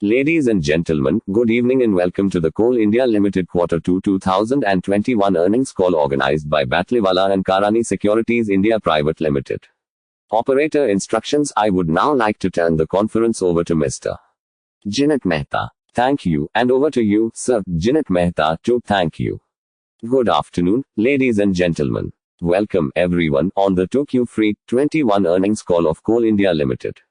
Ladies and gentlemen, good evening and welcome to the Coal India Limited Q2 2021 earnings call organized by Batliwala and Karani Securities India Private Limited. Operator instructions. I would now like to turn the conference over to Mr. Jinnat Mehta. Thank you, and over to you, Sir Jinnat Mehta, to thank you. Good afternoon, ladies and gentlemen. Welcome everyone on the 2Q21 earnings call of Coal India Limited.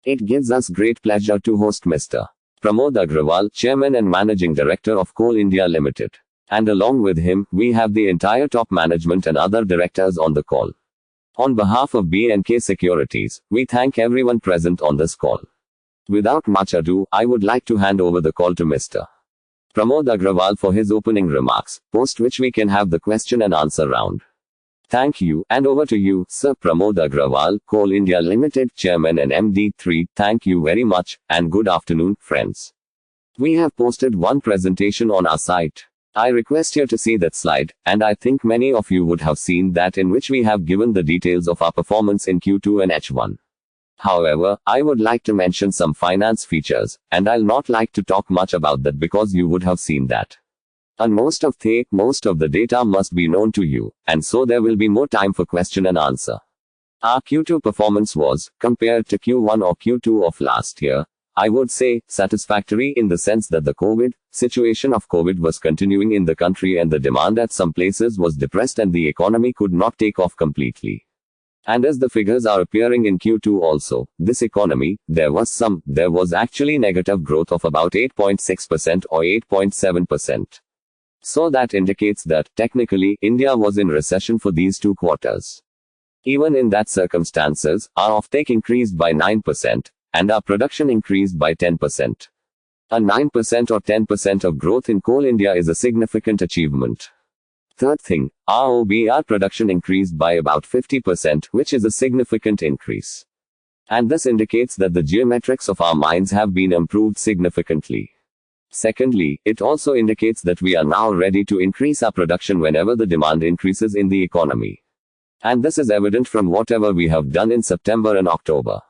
It gives us great pleasure to host Mr. Pramod Agrawal, Chairman and Managing Director of Coal India Limited. And along with him, we have the entire top management and other directors on the call. On behalf of B&K Securities, we thank everyone present on this call. Without much ado, I would like to hand over the call to Mr. Pramod Agrawal for his opening remarks, post which we can have the question and answer round. Thank you, and over to you, Sir Pramod Agrawal, Coal India Limited, Chairman and MD. 3. Thank you very much, and good afternoon, friends. We have posted one presentation on our site. I request you to see that slide, and I think many of you would have seen that, in which we have given the details of our performance in Q2 and H1. However, I would like to mention some finance features, and I'll not like to talk much about that because you would have seen that. And most of the data must be known to you, and so there will be more time for question and answer. Our Q2 performance was, compared to Q1 or Q2 of last year, I would say, satisfactory in the sense that the situation of COVID was continuing in the country and the demand at some places was depressed and the economy could not take off completely. And as the figures are appearing in Q2 also, this economy, there was actually negative growth of about 8.6% or 8.7%. So that indicates that, technically, India was in recession for these 2 quarters. Even in that circumstances, our offtake increased by 9%, and our production increased by 10%. A 9% or 10% of growth in Coal India is a significant achievement. Third thing, our OBR production increased by about 50%, which is a significant increase. And this indicates that the geometrics of our mines have been improved significantly. Secondly, it also indicates that we are now ready to increase our production whenever the demand increases in the economy. And this is evident from whatever we have done in September and October.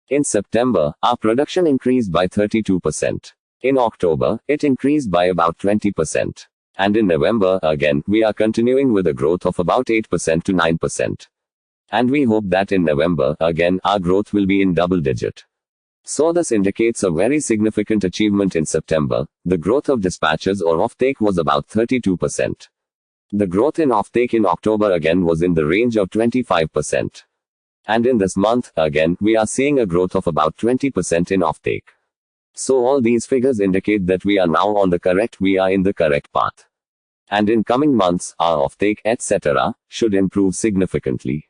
In September, our production increased by 32%. In October, it increased by about 20%. And in November, again, we are continuing with a growth of about 8% to 9%. And we hope that in November, again, our growth will be in double digit. So this indicates a very significant achievement in September. The growth of dispatches or offtake was about 32%. The growth in offtake in October again was in the range of 25%. And in this month, again, we are seeing a growth of about 20% in offtake. So all these figures indicate that we are now in the correct path. And in coming months, our offtake, etc., should improve significantly.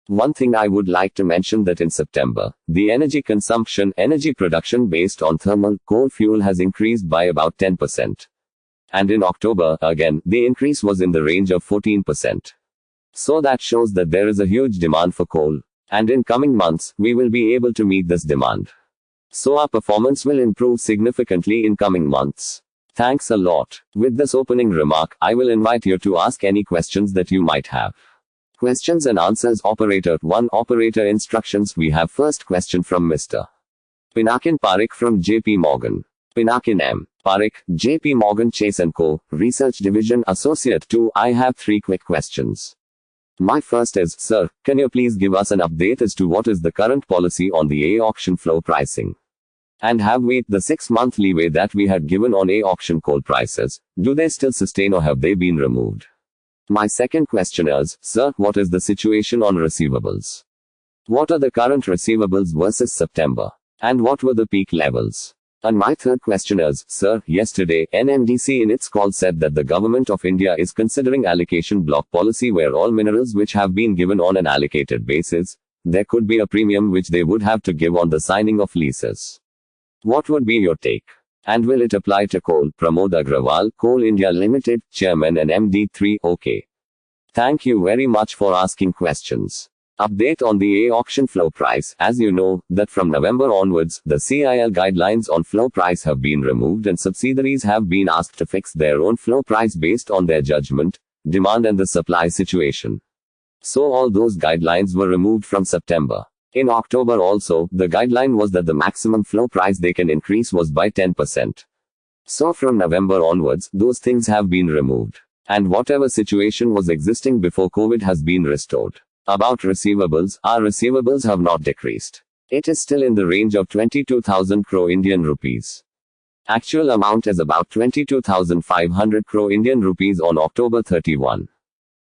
One thing I would like to mention that in September, the energy production based on thermal coal fuel has increased by about 10%. And in October, again, the increase was in the range of 14%. So that shows that there is a huge demand for coal. And in coming months, we will be able to meet this demand. So our performance will improve significantly in coming months. Thanks a lot. With this opening remark, I will invite you to ask any questions that you might have. Questions and answers. Operator 1. Operator instructions. We have first question from Mr. Pinakin Parekh from JP Morgan. Pinakin M. Parekh, JP Morgan Chase & Co. Research Division Associate 2. I have 3 quick questions. My first is, sir, can you please give us an update as to what is the current policy on the auction floor pricing? And have we the 6-month leeway that we had given on auction coal prices? Do they still sustain or have they been removed? My second question is, sir, what is the situation on receivables? What are the current receivables versus September? And what were the peak levels? And my third question is, sir, yesterday, NMDC in its call said that the Government of India is considering allocation block policy where all minerals which have been given on an allocated basis, there could be a premium which they would have to give on the signing of leases. What would be your take? And will it apply to coal? Pramod Agrawal, Coal India Limited, Chairman and MD. 3. Okay. Thank you very much for asking questions. Update on the auction floor price. As you know, that from November onwards, the CIL guidelines on floor price have been removed and subsidiaries have been asked to fix their own floor price based on their judgment, demand and the supply situation. So all those guidelines were removed from September. In October also, the guideline was that the maximum floor price they can increase was by 10%. So from November onwards, those things have been removed. And whatever situation was existing before COVID has been restored. About receivables, our receivables have not decreased. It is still in the range of 22,000 crore Indian rupees. Actual amount is about 22,500 crore Indian rupees on October 31.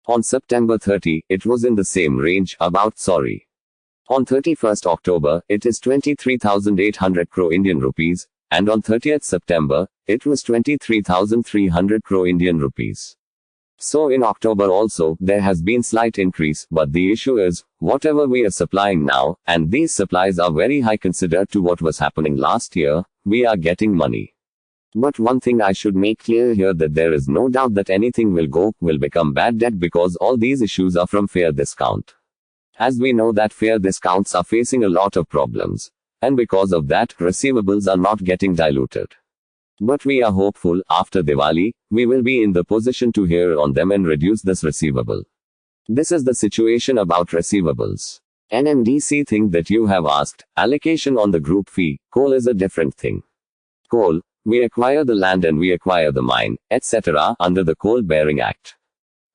On September 30, it was in the same range, On 31st October, it is 23,800 crore Indian rupees, and on 30th September, it was 23,300 crore Indian rupees. So in October also, there has been slight increase, but the issue is, whatever we are supplying now, and these supplies are very high considered to what was happening last year, we are getting money. But one thing I should make clear here that there is no doubt that anything will become bad debt because all these issues are from fair discount. As we know that fair discounts are facing a lot of problems. And because of that, receivables are not getting diluted. But we are hopeful, after Diwali, we will be in the position to hear on them and reduce this receivable. This is the situation about receivables. NMDC thing that you have asked, allocation on the group fee, coal is a different thing. Coal, we acquire the land and we acquire the mine, etc., under the Coal Bearing Act.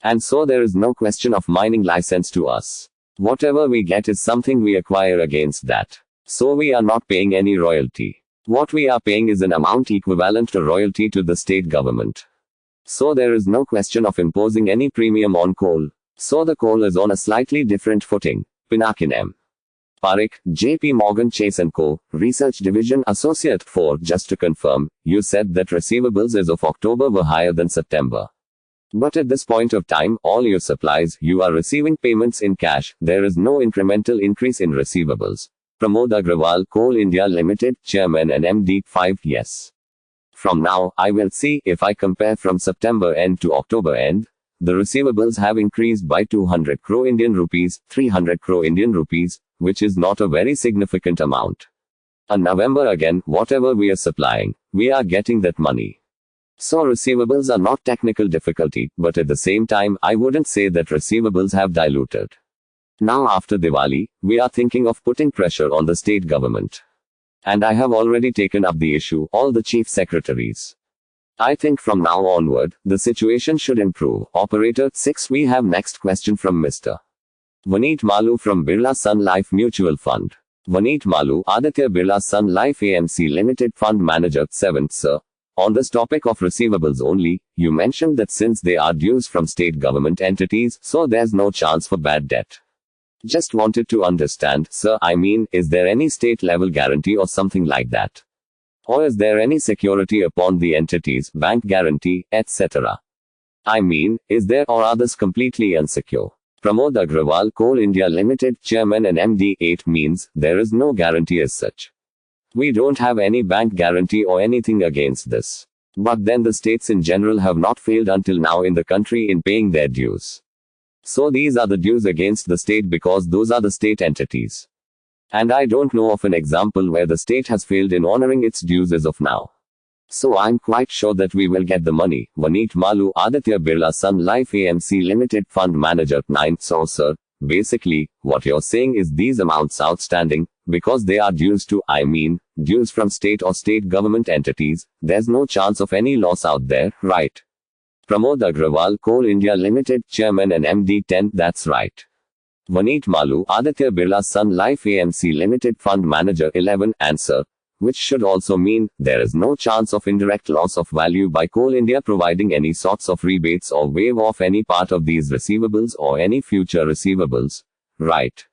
And so there is no question of mining license to us. Whatever we get is something we acquire against that. So we are not paying any royalty. What we are paying is an amount equivalent to royalty to the state government. So there is no question of imposing any premium on coal. So the coal is on a slightly different footing. Pinakin M. Parekh, JP Morgan Chase & Co., Research Division Associate 4. Just to confirm, you said that receivables as of October were higher than September. But at this point of time, all your supplies, you are receiving payments in cash, there is no incremental increase in receivables. Pramod Agrawal, Coal India Limited, Chairman and MD, 5. Yes. From now, I will see, if I compare from September end to October end, the receivables have increased by 200 crore Indian rupees, 300 crore Indian rupees, which is not a very significant amount. And November again, whatever we are supplying, we are getting that money. So receivables are not technical difficulty, but at the same time, I wouldn't say that receivables have diluted. Now after Diwali, we are thinking of putting pressure on the state government. And I have already taken up the issue, all the chief secretaries. I think from now onward, the situation should improve. Operator 6. We have next question from Mr. Vaneet Malu from Birla Sun Life Mutual Fund. Vaneet Malu, Aditya Birla Sun Life AMC Limited Fund Manager. 7. Sir. On this topic of receivables only, you mentioned that since they are dues from state government entities, so there's no chance for bad debt. Just wanted to understand, sir, is there any state level guarantee or something like that? Or is there any security upon the entities, bank guarantee, etc.? Is there or are this completely unsecure? Pramod Agrawal, Coal India Limited, Chairman and MD. 8. Means, there is no guarantee as such. We don't have any bank guarantee or anything against this. But then the states in general have not failed until now in the country in paying their dues. So these are the dues against the state because those are the state entities. And I don't know of an example where the state has failed in honoring its dues as of now. So I'm quite sure that we will get the money. Vaneet Malu, Aditya Birla Sun Life AMC Limited Fund Manager. 9. So sir, basically, what you're saying is these amounts outstanding, because they are dues to, dues from state or state government entities, there's no chance of any loss out there, right? Pramod Agrawal, Coal India Limited, Chairman and MD. 10. That's right. Vaneet Malu, Aditya Birla Sun Life AMC Limited Fund Manager. 11. Answer. Which should also mean, there is no chance of indirect loss of value by Coal India providing any sorts of rebates or waive off any part of these receivables or any future receivables, right?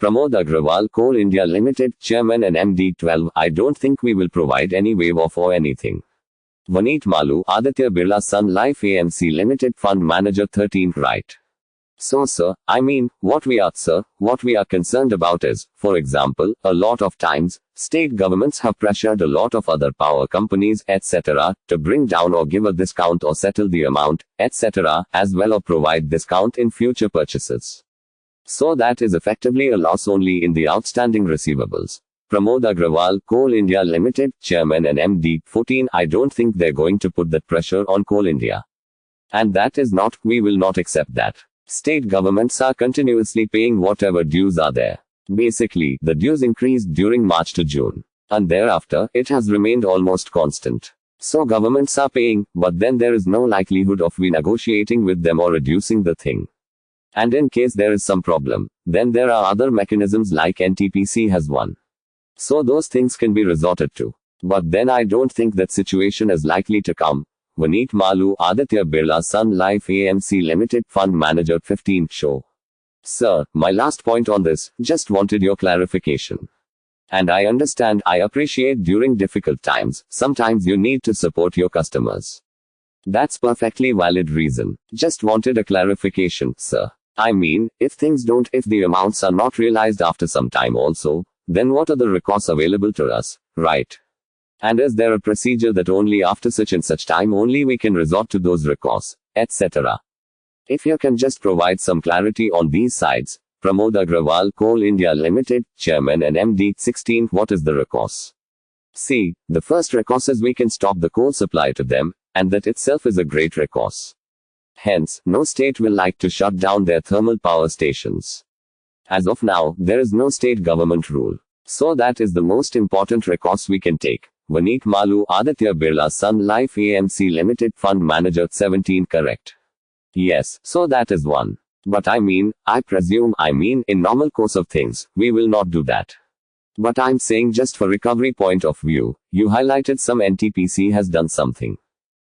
Pramod Agrawal, Coal India Limited, Chairman and MD. 12. I don't think we will provide any waive off or anything. Vaneet Malu, Aditya Birla Sun Life AMC Limited Fund Manager. 13. Right. So sir, what we are concerned about is, for example, a lot of times, state governments have pressured a lot of other power companies, etc., to bring down or give a discount or settle the amount, etc., as well or provide discount in future purchases. So that is effectively a loss only in the outstanding receivables. Pramod Agrawal, Coal India Limited, Chairman and MD. 14. I don't think they're going to put that pressure on Coal India. And that is not, we will not accept that. State governments are continuously paying whatever dues are there. Basically, the dues increased during March to June. And thereafter, it has remained almost constant. So governments are paying, but then there is no likelihood of we negotiating with them or reducing the thing. And in case there is some problem, then there are other mechanisms like NTPC has one. So those things can be resorted to. But then I don't think that situation is likely to come. Vineet Malu, Aditya Birla Sun Life AMC Limited Fund Manager 15th show. Sir, my last point on this, just wanted your clarification. And I understand, I appreciate during difficult times, sometimes you need to support your customers. That's perfectly valid reason. Just wanted a clarification, sir. I mean, if the amounts are not realized after some time also, then what are the recourse available to us, right? And is there a procedure that only after such and such time only we can resort to those recourse, etc.? If you can just provide some clarity on these sides. Pramod Agrawal, Coal India Limited, Chairman and MD. 16th. What is the recourse? See, the first recourse is we can stop the coal supply to them, and that itself is a great recourse. Hence, no state will like to shut down their thermal power stations. As of now, there is no state government rule. So that is the most important recourse we can take. Vineet Malu, Aditya Birla Sun Life AMC Limited Fund Manager 17. Correct. Yes, so that is one. But in normal course of things, we will not do that. But I'm saying just for recovery point of view, you highlighted some NTPC has done something.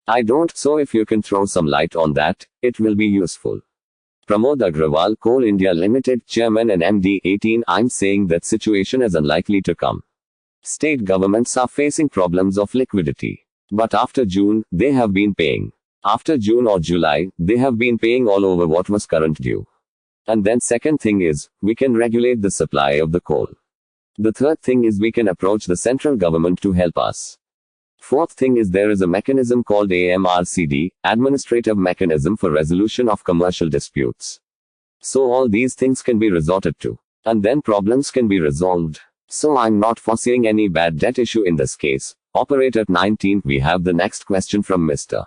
I don't, so if you can throw some light on that, it will be useful. Pramod Agrawal, Coal India Limited, Chairman and MD. 18. I'm saying that situation is unlikely to come. State governments are facing problems of liquidity. But after June, they have been paying. After June or July, they have been paying all over what was current due. And then second thing is, we can regulate the supply of the coal. The third thing is we can approach the central government to help us. Fourth thing is there is a mechanism called AMRCD, Administrative Mechanism for Resolution of Commercial Disputes. So all these things can be resorted to. And then problems can be resolved. So I'm not foreseeing any bad debt issue in this case. Operator 19. We have the next question from Mr.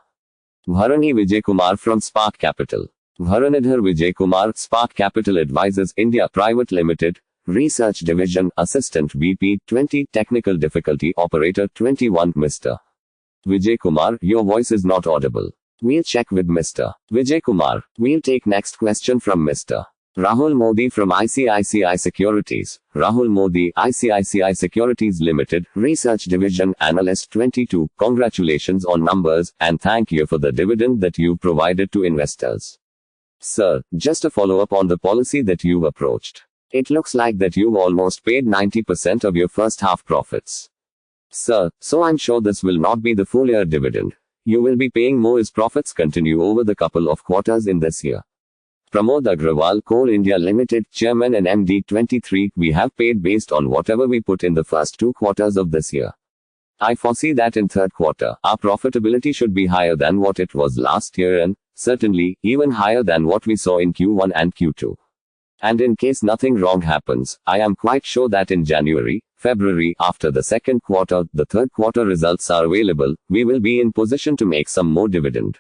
Bharani Vijay Kumar from Spark Capital. Bharanidhar Vijay Kumar, Spark Capital Advisors India Private Limited, Research Division, Assistant VP, 20, Technical Difficulty Operator 21. Mr. Vijay Kumar, your voice is not audible. We'll check with Mr. Vijay Kumar. We'll take next question from Mr. Rahul Modi from ICICI Securities. Rahul Modi, ICICI Securities Limited, Research Division, Analyst 22. Congratulations on numbers, and thank you for the dividend that you've provided to investors. Sir, just a follow-up on the policy that you've approached. It looks like that you've almost paid 90% of your first half profits. Sir, so I'm sure this will not be the full year dividend. You will be paying more as profits continue over the couple of quarters in this year. Pramod Agrawal, Coal India Limited, Chairman and MD. 23. We have paid based on whatever we put in the first 2 quarters of this year. I foresee that in third quarter, our profitability should be higher than what it was last year and, certainly, even higher than what we saw in Q1 and Q2. And in case nothing wrong happens, I am quite sure that in January, February, after the second quarter, the third quarter results are available, we will be in position to make some more dividend.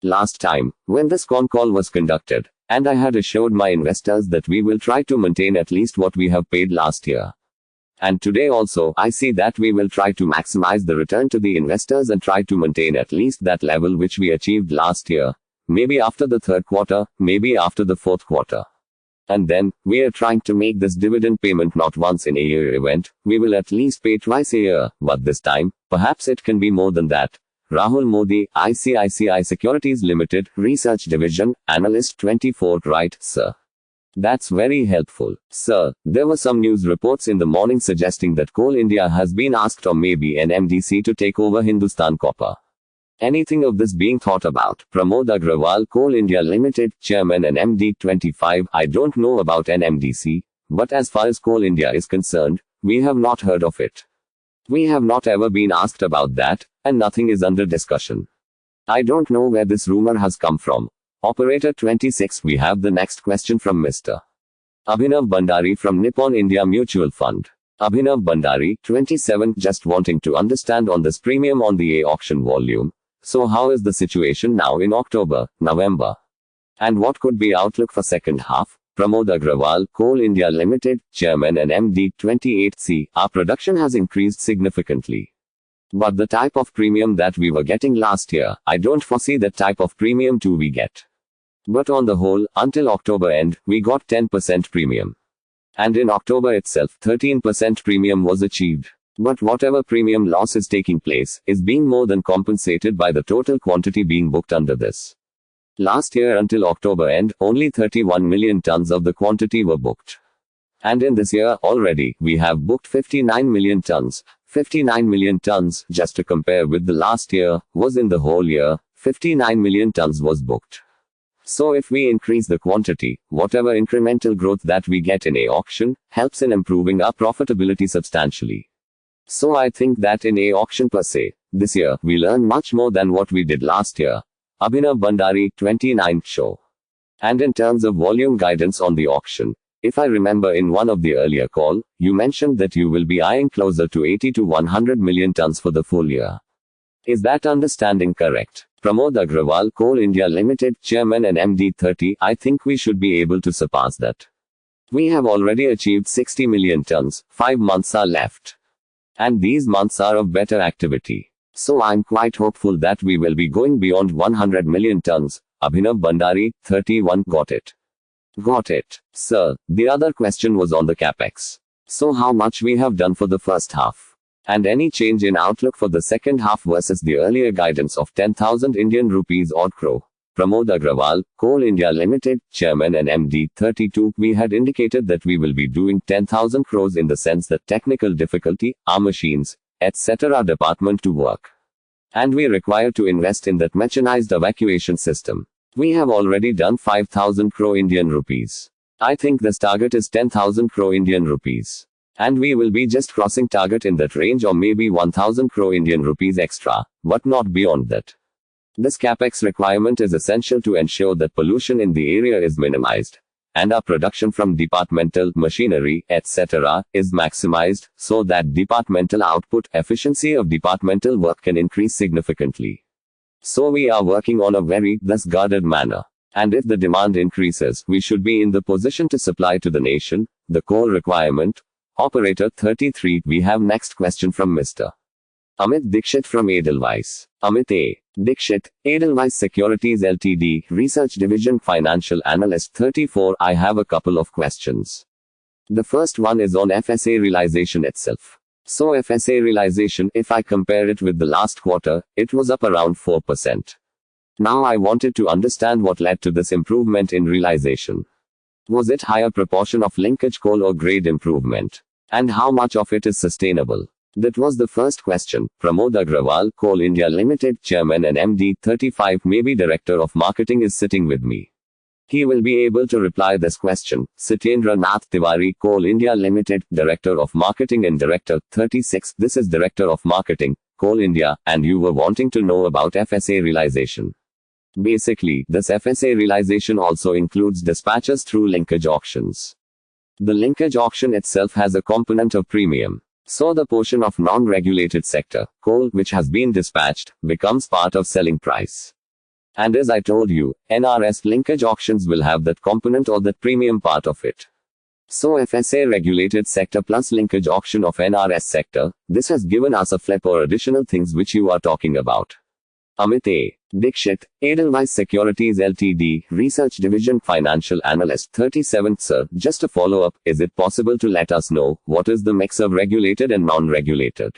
Last time, when this con call was conducted, and I had assured my investors that we will try to maintain at least what we have paid last year. And today also, I see that we will try to maximize the return to the investors and try to maintain at least that level which we achieved last year. Maybe after the third quarter, maybe after the fourth quarter. And then, we are trying to make this dividend payment not once in a year event, we will at least pay twice a year, but this time, perhaps it can be more than that. Rahul Modi, ICICI Securities Limited, Research Division, Analyst 24. Right, sir. That's very helpful. Sir, there were some news reports in the morning suggesting that Coal India has been asked or maybe NMDC to take over Hindustan Copper. Anything of this being thought about? Pramod Agrawal, Coal India Limited, Chairman and MD. 25. I don't know about NMDC, but as far as Coal India is concerned, we have not heard of it. We have not ever been asked about that, and nothing is under discussion. I don't know where this rumor has come from. Operator 26. We have the next question from Mr. Abhinav Bandari from Nippon India Mutual Fund. Abhinav Bandari, 27. Just wanting to understand on this premium on the auction volume. So how is the situation now in October, November? And what could be outlook for second half? Pramod Agrawal, Coal India Limited, Chairman and MD, 28C. Our production has increased significantly. But the type of premium that we were getting last year, I don't foresee that type of premium too we get. But on the whole, until October end, we got 10% premium. And in October itself, 13% premium was achieved. But whatever premium loss is taking place, is being more than compensated by the total quantity being booked under this. Last year until October end, only 31 million tons of the quantity were booked. And in this year, already, we have booked 59 million tons. 59 million tons, just to compare with the last year, was in the whole year, 59 million tons was booked. So if we increase the quantity, whatever incremental growth that we get in a auction, helps in improving our profitability substantially. So I think that in a auction per se, this year, we learn much more than what we did last year. Abhinav Bhandari, 29, show. And in terms of volume guidance on the auction, if I remember in one of the earlier call, you mentioned that you will be eyeing closer to 80 to 100 million tons for the full year. Is that understanding correct? Pramod Agrawal, Coal India Limited, Chairman and MD, 30. I think we should be able to surpass that. We have already achieved 60 million tons, 5 months are left. And these months are of better activity. So I'm quite hopeful that we will be going beyond 100 million tons. Abhinav Bhandari, 31. Got it. Got it, sir. The other question was on the capex. So how much we have done for the first half? And any change in outlook for the second half versus the earlier guidance of 10,000 Indian rupees odd crore? Pramod Agrawal, Coal India Limited, Chairman and MD, 32. We had indicated that we will be doing 10,000 crores in the sense that technical difficulty, our machines, etc. department to work. And we require to invest in that mechanized evacuation system. We have already done 5,000 crore Indian rupees. I think this target is 10,000 crore Indian rupees. And we will be just crossing target in that range or maybe 1,000 crore Indian rupees extra, but not beyond that. This capex requirement is essential to ensure that pollution in the area is minimized. And our production from departmental machinery, etc., is maximized, so that departmental output, efficiency of departmental work can increase significantly. So we are working on a very, thus guarded manner. And if the demand increases, we should be in the position to supply to the nation, the core requirement. Operator 33. We have next question from Mr. Amit Dixit from Edelweiss. Amit A. Dixit, Edelweiss Securities Ltd, Research Division Financial Analyst 34. I have a couple of questions. The first one is on FSA realization itself. So FSA realization, if I compare it with the last quarter, it was up around 4%. Now I wanted to understand what led to this improvement in realization. Was it higher proportion of linkage coal or grade improvement? And how much of it is sustainable? That was the first question. Pramod Agrawal, Coal India Limited, Chairman and MD, 35, maybe Director of Marketing is sitting with me. He will be able to reply this question. Satyendra Nath Tiwari, Coal India Limited, Director of Marketing and Director, 36. This is Director of Marketing, Coal India, and you were wanting to know about FSA realization. Basically, this FSA realization also includes dispatches through linkage auctions. The linkage auction itself has a component of premium. So the portion of non-regulated sector, coal, which has been dispatched, becomes part of selling price. And as I told you, NRS linkage auctions will have that component or that premium part of it. So FSA regulated sector plus linkage auction of NRS sector, this has given us a flip or additional things which you are talking about. Amit A. Dixit, Edelweiss Securities Ltd, Research Division Financial Analyst 37. Sir, just a follow-up, is it possible to let us know, what is the mix of regulated and non-regulated?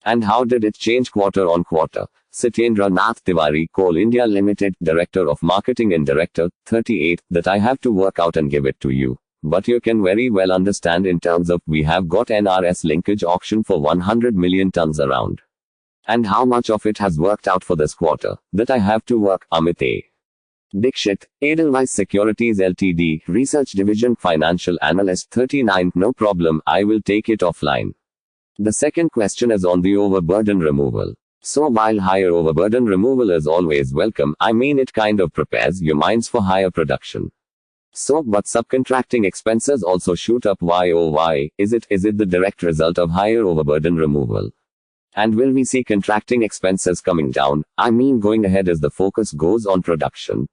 And how did it change quarter on quarter? Satyendra Nath Tiwari, Coal India Limited, Director of Marketing and Director, 38, that I have to work out and give it to you. But you can very well understand in terms of, we have got NRS linkage auction for 100 million tons around. And how much of it has worked out for this quarter, that I have to work. Amit A. Dixit, Edelweiss Securities Ltd, Research Division Financial Analyst 39. No problem, I will take it offline. The second question is on the overburden removal. So while higher overburden removal is always welcome, I mean it kind of prepares your minds for higher production. So, but subcontracting expenses also shoot up. Why oh why? Is it the direct result of higher overburden removal? And will we see contracting expenses coming down? I mean going ahead as the focus goes on production.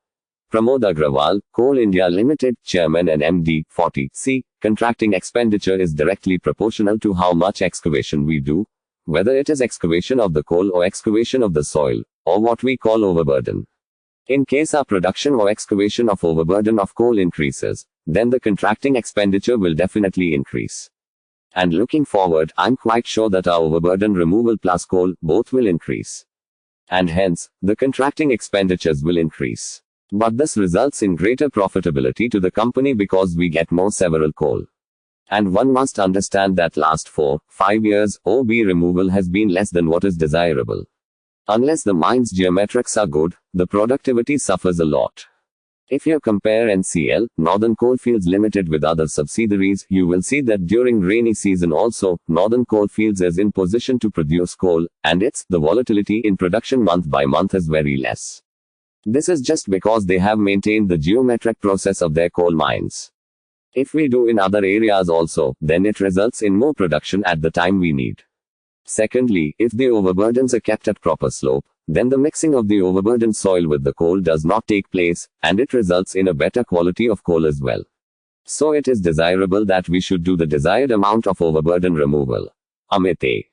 Pramod Agrawal, Coal India Limited, Chairman and MD, 40. C. Contracting expenditure is directly proportional to how much excavation we do, whether it is excavation of the coal or excavation of the soil, or what we call overburden. In case our production or excavation of overburden of coal increases, then the contracting expenditure will definitely increase. And looking forward, I'm quite sure that our overburden removal plus coal, both will increase. And hence, the contracting expenditures will increase. But this results in greater profitability to the company because we get more several coal. And one must understand that last 4-5 years, OB removal has been less than what is desirable. Unless the mine's geometrics are good, the productivity suffers a lot. If you compare NCL, Northern Coalfields Limited, with other subsidiaries, you will see that during rainy season also, Northern Coalfields is in position to produce coal, and the volatility in production month by month is very less. This is just because they have maintained the geometric process of their coal mines. If we do in other areas also, then it results in more production at the time we need. Secondly, if the overburdens are kept at proper slope, then the mixing of the overburdened soil with the coal does not take place, and it results in a better quality of coal as well. So it is desirable that we should do the desired amount of overburden removal. Amit A.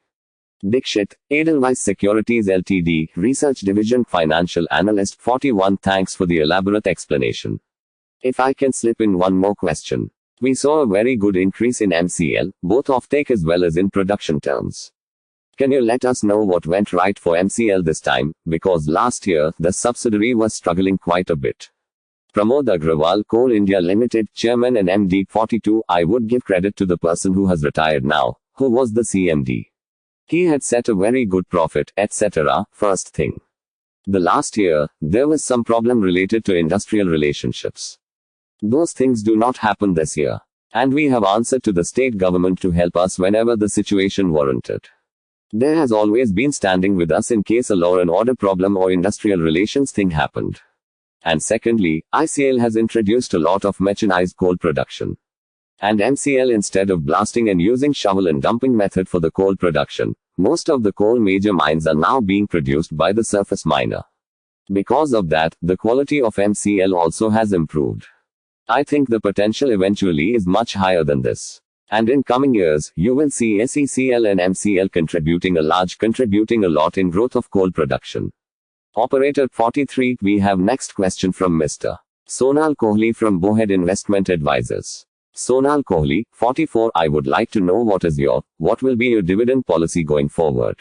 Dixit, Edelweiss Securities Ltd, Research Division Financial Analyst, 41. Thanks for the elaborate explanation. If I can slip in one more question. We saw a very good increase in MCL, both offtake as well as in production terms. Can you let us know what went right for MCL this time, because last year, the subsidiary was struggling quite a bit. Pramod Agrawal, Coal India Limited, Chairman and MD, 42. I would give credit to the person who has retired now, who was the CMD. He had set a very good profit, etc. First thing. The last year, there was some problem related to industrial relationships. Those things do not happen this year. And we have answered to the state government to help us whenever the situation warranted. There has always been standing with us in case a law and order problem or industrial relations thing happened. And secondly, ICL has introduced a lot of mechanized coal production. And MCL, instead of blasting and using shovel and dumping method for the coal production, most of the coal major mines are now being produced by the surface miner. Because of that, the quality of MCL also has improved. I think the potential eventually is much higher than this. And in coming years, you will see SECL and MCL contributing a lot in growth of coal production. Operator 43, we have next question from Mr. Sonal Kohli from Bowhead Investment Advisors. Sonal Kohli, 44, I would like to know what will be your dividend policy going forward?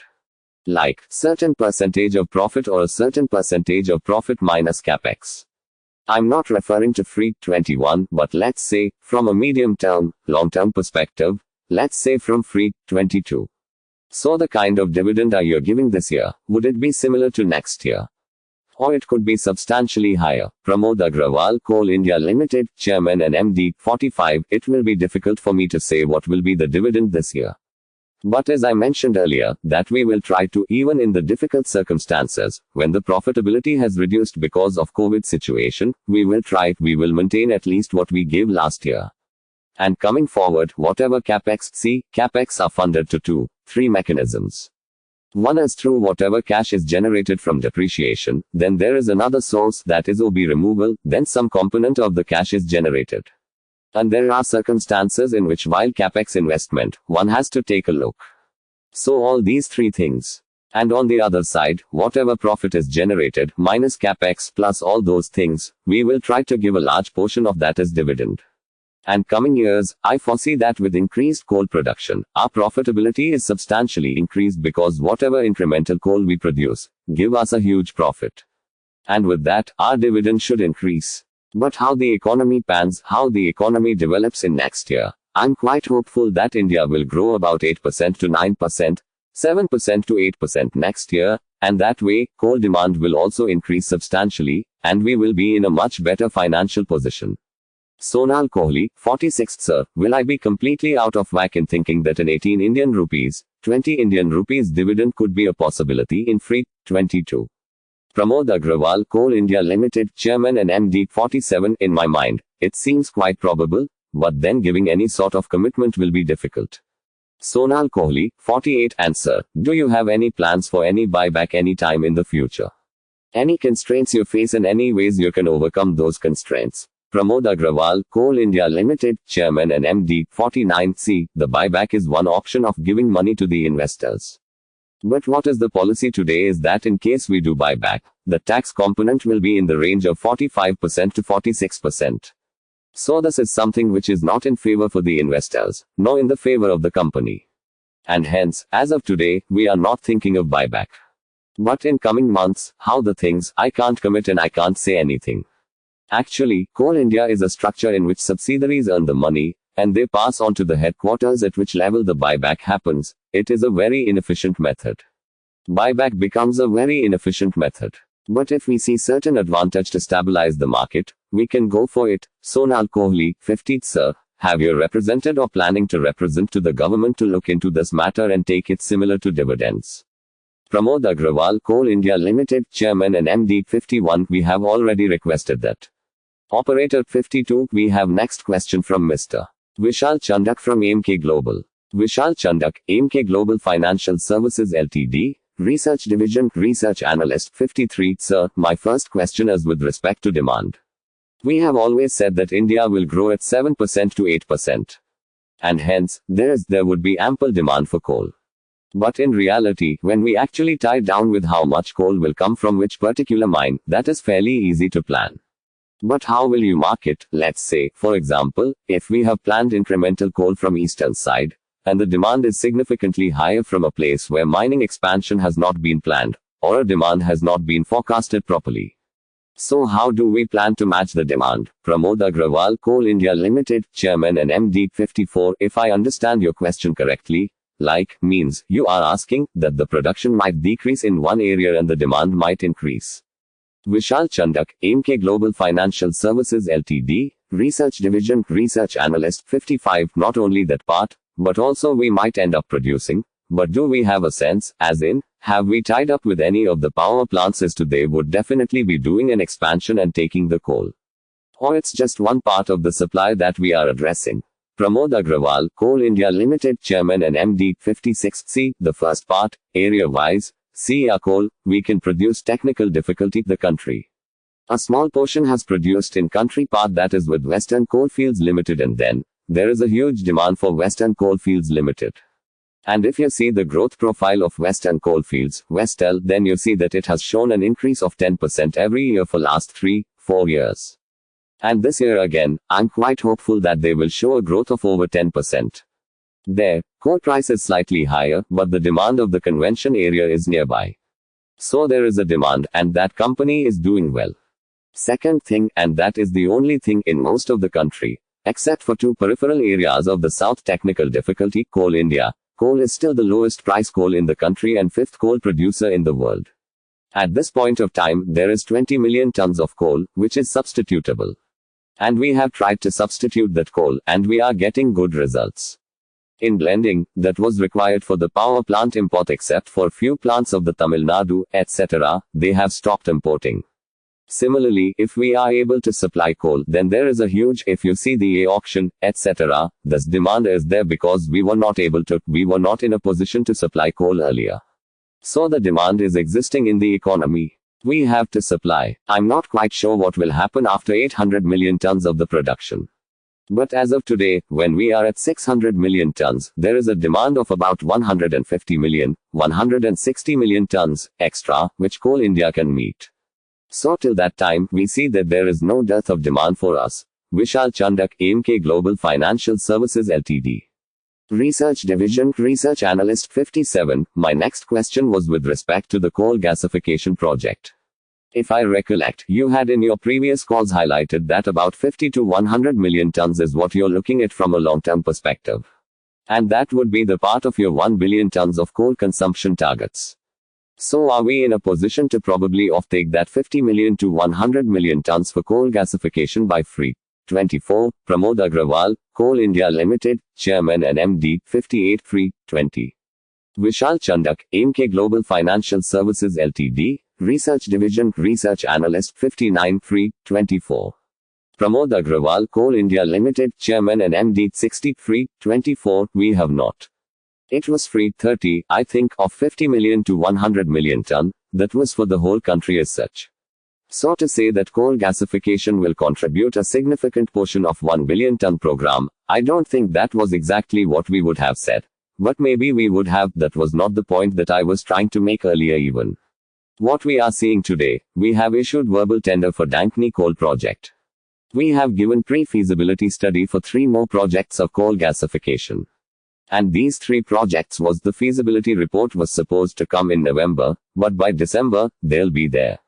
Like, certain percentage of profit or a certain percentage of profit minus capex. I'm not referring to FY 21, but let's say, from a medium-term, long-term perspective, let's say from FY 22. So the kind of dividend are you giving this year, would it be similar to next year? Or it could be substantially higher. Pramod Agrawal, Coal India Limited, Chairman and MD, 45. It will be difficult for me to say what will be the dividend this year. But as I mentioned earlier, that we will try to, even in the difficult circumstances, when the profitability has reduced because of COVID situation, we will maintain at least what we gave last year. And coming forward, whatever capex are funded to 3 mechanisms. One is through whatever cash is generated from depreciation, then there is another source, that is OB removal, then some component of the cash is generated. And there are circumstances in which while capex investment, one has to take a look. So all these 3 things. And on the other side, whatever profit is generated, minus capex plus all those things, we will try to give a large portion of that as dividend. And coming years, I foresee that with increased coal production, our profitability is substantially increased because whatever incremental coal we produce, give us a huge profit. And with that, our dividend should increase. But how the economy how the economy develops in next year, I'm quite hopeful that India will grow about 8% to 9%, 7% to 8% next year, and that way, coal demand will also increase substantially, and we will be in a much better financial position. Sonal Kohli, 46. Sir, will I be completely out of whack in thinking that an 18 Indian rupees, 20 Indian rupees dividend could be a possibility in FY 22? Pramod Agrawal, Coal India Limited, Chairman and MD, 47. In my mind, it seems quite probable, but then giving any sort of commitment will be difficult. Sonal Kohli, 48. And sir, do you have any plans for any buyback any time in the future? Any constraints you face and any ways you can overcome those constraints. Pramod Agrawal, Coal India Limited, Chairman and MD, 49C. The buyback is one option of giving money to the investors. But what is the policy today is that in case we do buyback, the tax component will be in the range of 45% to 46%. So this is something which is not in favor for the investors, nor in the favor of the company. And hence, as of today, we are not thinking of buyback. But in coming months, how the things, I can't commit and I can't say anything. Actually, Coal India is a structure in which subsidiaries earn the money, and they pass on to the headquarters at which level the buyback happens. It is a very inefficient method. Buyback becomes a very inefficient method. But if we see certain advantage to stabilize the market, we can go for it. Sonal Kohli, 50. Sir, have you represented or planning to represent to the government to look into this matter and take it similar to dividends? Pramod Agrawal, Coal India Limited, Chairman and MD, 51. We have already requested that. Operator, 52. We have next question from Mr. Vishal Chandak from AMK Global. Vishal Chandak, AMK Global Financial Services Ltd, Research Division, Research Analyst, 53. Sir, my first question is with respect to demand. We have always said that India will grow at 7% to 8%. And hence, there would be ample demand for coal. But in reality, when we actually tie down with how much coal will come from which particular mine, that is fairly easy to plan. But how will you market? Let's say, for example, if we have planned incremental coal from eastern side, and the demand is significantly higher from a place where mining expansion has not been planned, or a demand has not been forecasted properly. So how do we plan to match the demand? Pramod Agrawal, Coal India Limited, Chairman and MD, 54. If I understand your question correctly, means you are asking that the production might decrease in one area and the demand might increase. Vishal Chandak, AMK Global Financial Services Ltd, Research Division, Research Analyst, 55. Not only that part, but also we might end up producing. But do we have a sense, as in, have we tied up with any of the power plants as to they would definitely be doing an expansion and taking the coal? Or it's just one part of the supply that we are addressing? Pramod Agrawal, Coal India Limited, Chairman and MD, 56. See, the first part, area-wise, coal, we can produce technical difficulty the country. A small portion has produced in country part that is with Western Coalfields Limited, and then, there is a huge demand for Western Coalfields Limited. And if you see the growth profile of Western Coalfields, Westel, then you see that it has shown an increase of 10% every year for last 3-4 years. And this year again, I'm quite hopeful that they will show a growth of over 10%. There, coal price is slightly higher, but the demand of the convention area is nearby. So there is a demand, and that company is doing well. Second thing, and that is the only thing in most of the country, except for two peripheral areas of the South technical difficulty, Coal India. Coal is still the lowest price coal in the country and fifth coal producer in the world. At this point of time, there is 20 million tons of coal, which is substitutable. And we have tried to substitute that coal, and we are getting good results. In blending, that was required for the power plant import except for few plants of the Tamil Nadu, etc., they have stopped importing. Similarly, if we are able to supply coal, then there is a huge, if you see the auction, etc., this demand is there because we were not in a position to supply coal earlier. So the demand is existing in the economy. We have to supply. I'm not quite sure what will happen after 800 million tons of the production. But as of today, when we are at 600 million tons, there is a demand of about 150 million, 160 million tons extra, which Coal India can meet. So till that time, we see that there is no dearth of demand for us. Vishal Chandak, AMK Global Financial Services Ltd. Research Division, Research Analyst, 57. My next question was with respect to the coal gasification project. If I recollect, you had in your previous calls highlighted that about 50 to 100 million tons is what you're looking at from a long-term perspective. And that would be the part of your 1 billion tons of coal consumption targets. So are we in a position to probably offtake that 50 million to 100 million tons for coal gasification by free? 24. Pramod Agrawal, Coal India Limited, Chairman and MD, 58. Free, 20. Vishal Chandak, AMK Global Financial Services Ltd, Research Division, Research Analyst, 59. Free, 24. Pramod Agrawal, Coal India Limited, Chairman and MD, 60. Free, 24. We have not. It was free, 30, I think, of 50 million to 100 million ton. that was for the whole country as such. So to say that coal gasification will contribute a significant portion of 1 billion ton program, I don't think that was exactly what we would have said. But maybe we would have. That was not the point that I was trying to make earlier even. What we are seeing today, we have issued verbal tender for Dankni coal project. We have given pre-feasibility study for 3 more projects of coal gasification. And these 3 projects was the feasibility report was supposed to come in November, but by December, they'll be there.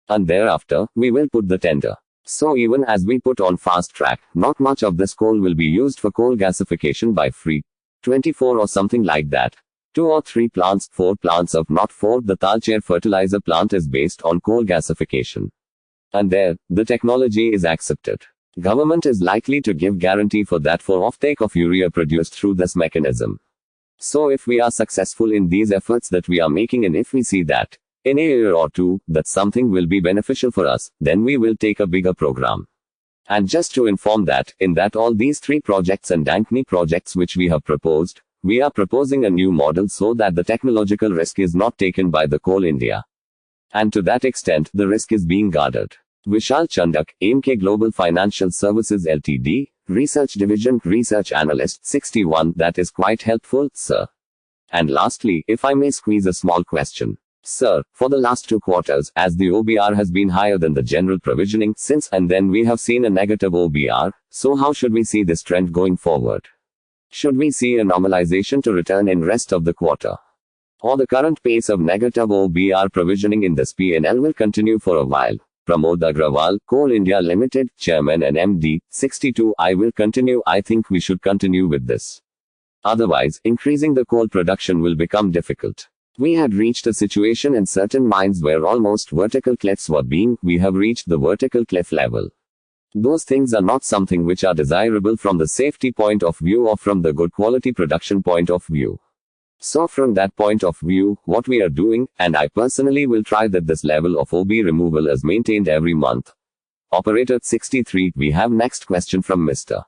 And thereafter, we will put the tender. So even as we put on fast track, not much of this coal will be used for coal gasification by free 24 or something like that. 2 or 3 plants, 4 plants of not 4. The Talcher fertilizer plant is based on coal gasification. And there, the technology is accepted. Government is likely to give guarantee for that for offtake of urea produced through this mechanism. So if we are successful in these efforts that we are making, and if we see that, in a year or 2, that something will be beneficial for us, then we will take a bigger program. And just to inform that, in that all these 3 projects and Dankni projects which we have proposed, we are proposing a new model so that the technological risk is not taken by the Coal India. And to that extent, the risk is being guarded. Vishal Chandak, AMK Global Financial Services Ltd, Research Division, Research Analyst, 61. That is quite helpful, sir. And lastly, if I may squeeze a small question. Sir, for the last 2 quarters, as the OBR has been higher than the general provisioning since, and then we have seen a negative OBR, so how should we see this trend going forward? Should we see a normalization to return in rest of the quarter? Or the current pace of negative OBR provisioning in this P&L will continue for a while? Pramod Agrawal, Coal India Limited, Chairman and MD, 62. I will continue. I think we should continue with this. Otherwise, increasing the coal production will become difficult. We had reached a situation in certain mines where almost vertical cliffs were being. We have reached the vertical cliff level. Those things are not something which are desirable from the safety point of view or from the good quality production point of view. So from that point of view, what we are doing, and I personally will try that this level of OB removal is maintained every month. Operator 63. We have next question from Mr.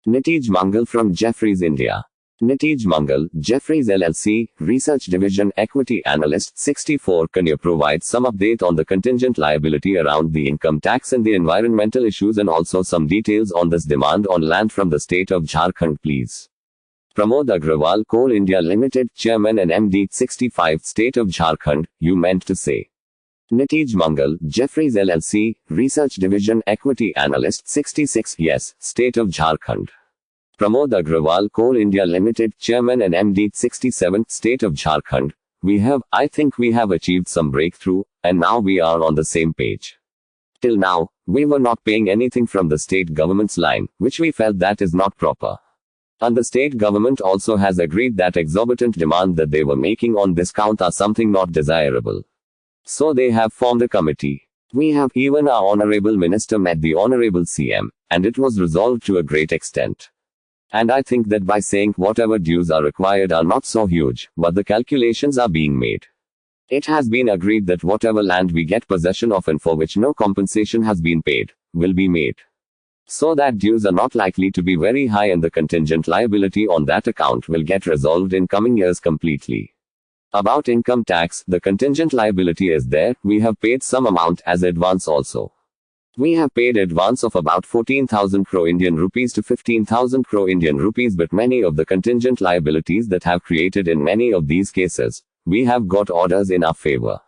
Nitij Mangal from Jefferies India. Nitij Mangal, Jefferies LLC, Research Division, Equity Analyst, 64. Can you provide some update on the contingent liability around the income tax and the environmental issues, and also some details on this demand on land from the state of Jharkhand, please? Pramod Agrawal, Coal India Limited, Chairman and MD, 65. State of Jharkhand, you meant to say. Nitij Mangal, Jefferies LLC, Research Division, Equity Analyst, 66. Yes, State of Jharkhand. Pramod Agrawal, Coal India Limited, Chairman and MD, 67. State of Jharkhand. I think we have achieved some breakthrough, and now we are on the same page. Till now, we were not paying anything from the state government's line, which we felt that is not proper. And the state government also has agreed that exorbitant demand that they were making on this count are something not desirable. So they have formed a committee. We have even our Honorable Minister met the Honorable CM, and it was resolved to a great extent. And I think that by saying whatever dues are required are not so huge, but the calculations are being made. It has been agreed that whatever land we get possession of and for which no compensation has been paid, will be made. So that dues are not likely to be very high, and the contingent liability on that account will get resolved in coming years completely. About income tax, the contingent liability is there. We have paid some amount as advance also. We have paid advance of about 14,000 crore Indian rupees to 15,000 crore Indian rupees, but many of the contingent liabilities that have created in many of these cases, we have got orders in our favor.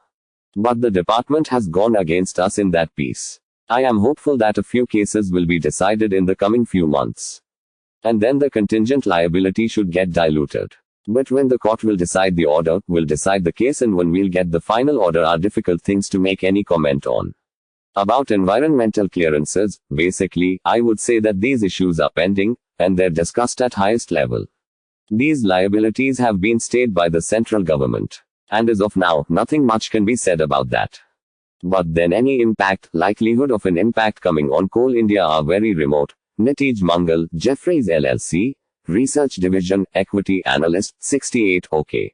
But the department has gone against us in that piece. I am hopeful that a few cases will be decided in the coming few months. And then the contingent liability should get diluted. But when the court will decide the order, will decide the case, and when we'll get the final order are difficult things to make any comment on. About environmental clearances, basically, I would say that these issues are pending, and they're discussed at highest level. These liabilities have been stayed by the central government. And as of now, nothing much can be said about that. But then any likelihood of an impact coming on Coal India are very remote. Nitij Mangal, Jefferies LLC, Research Division, Equity Analyst, 68. Okay.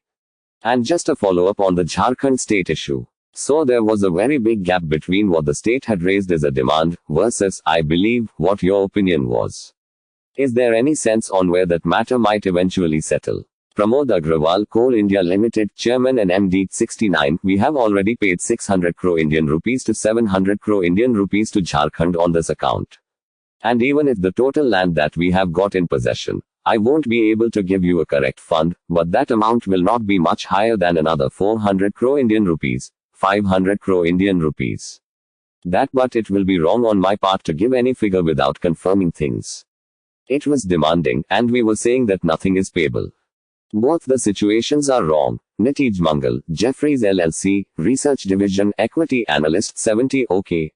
And just a follow-up on the Jharkhand state issue. So there was a very big gap between what the state had raised as a demand, versus, I believe, what your opinion was. Is there any sense on where that matter might eventually settle? Pramod Agrawal, Coal India Limited, Chairman and MD, 69. We have already paid 600 crore Indian rupees to 700 crore Indian rupees to Jharkhand on this account. And even if the total land that we have got in possession, I won't be able to give you a correct fund, but that amount will not be much higher than another 400 crore Indian rupees, 500 crore Indian rupees. But it will be wrong on my part to give any figure without confirming things. It was demanding, and we were saying that nothing is payable. Both the situations are wrong. Nitij Mangal, Jefferies LLC, Research Division, Equity Analyst, 70. Okay.